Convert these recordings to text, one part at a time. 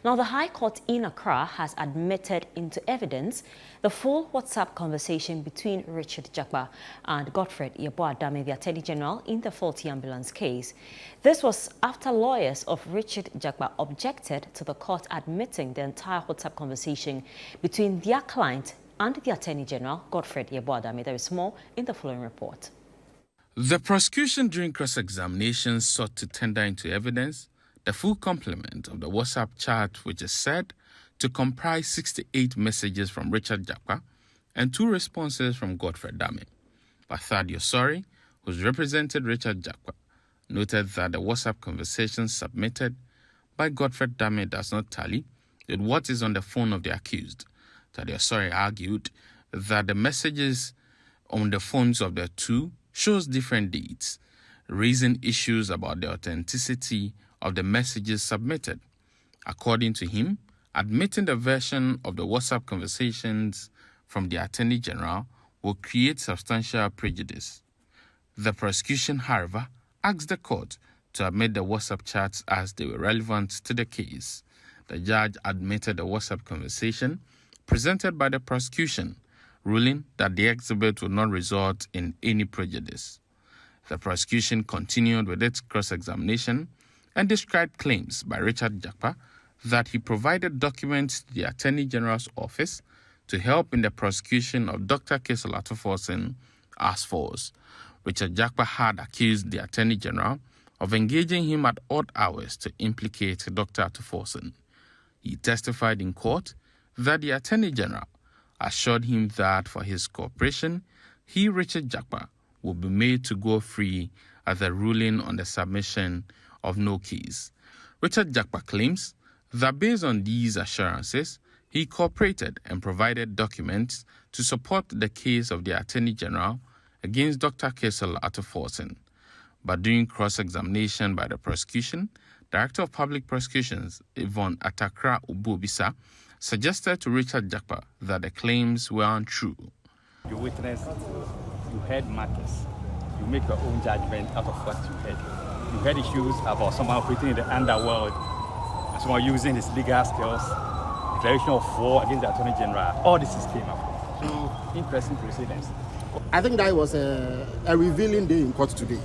Now, the High Court in Accra has admitted into evidence the full WhatsApp conversation between Richard Jakpa and Godfred Yeboah-Dame, the Attorney General, in the faulty ambulance case. This was after lawyers of Richard Jakpa objected to the court admitting the entire WhatsApp conversation between their client and the Attorney General, Godfred Yeboah-Dame. There is more in the following report. The prosecution during cross-examination sought to tender into evidence the full complement of the WhatsApp chat, which is said to comprise 68 messages from Richard Jakpa and 2 responses from Godfred Dame. But Thaddeus Sorry, who's represented Richard Jakpa, noted that the WhatsApp conversation submitted by Godfred Dame does not tally with what is on the phone of the accused. Thaddeus Sorry argued that the messages on the phones of the two shows different dates, raising issues about the authenticity of the messages submitted. According to him, admitting the version of the WhatsApp conversations from the Attorney General will create substantial prejudice. The prosecution, however, asked the court to admit the WhatsApp chats as they were relevant to the case. The judge admitted the WhatsApp conversation presented by the prosecution, ruling that the exhibit would not result in any prejudice. The prosecution continued with its cross-examination and described claims by Richard Jakpa that he provided documents to the Attorney General's office to help in the prosecution of Dr. Kesel Atuforsen as false. Richard Jakpa had accused the Attorney General of engaging him at odd hours to implicate Dr. Atuforsen. He testified in court that the Attorney General assured him that for his cooperation, he, Richard Jakpa, would be made to go free at the ruling on the submission of no case. Richard Jakpa claims that based on these assurances, he cooperated and provided documents to support the case of the Attorney General against Dr. Kesel Atuforsen. But during cross-examination by the prosecution, Director of Public Prosecutions Yvonne Atakra Ububisa suggested to Richard Jakpa that the claims were untrue. You witnessed, you heard matters, you make your own judgment out of what you heard. You heard issues about someone operating in the underworld, and someone using his legal skills, declaration of war against the Attorney General. All this is came up. So, interesting proceedings. I think that was a revealing day in court today.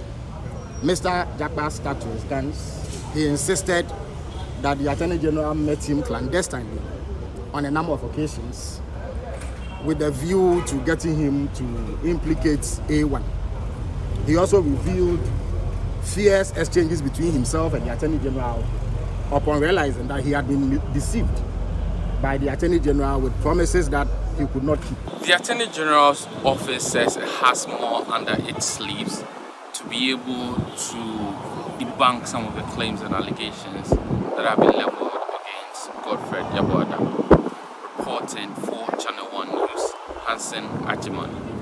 Mr. Jakpa stuck to his guns. He insisted that the Attorney General met him clandestinely on a number of occasions with a view to getting him to implicate A1. He also revealed fierce exchanges between himself and the Attorney General upon realizing that he had been deceived by the Attorney General with promises that he could not keep. The Attorney General's office says it has more under its sleeves to be able to debunk some of the claims and allegations that have been leveled against Godfred Yeboah-Dame. Reporting for ChannelOne News, Hansen Ajimani.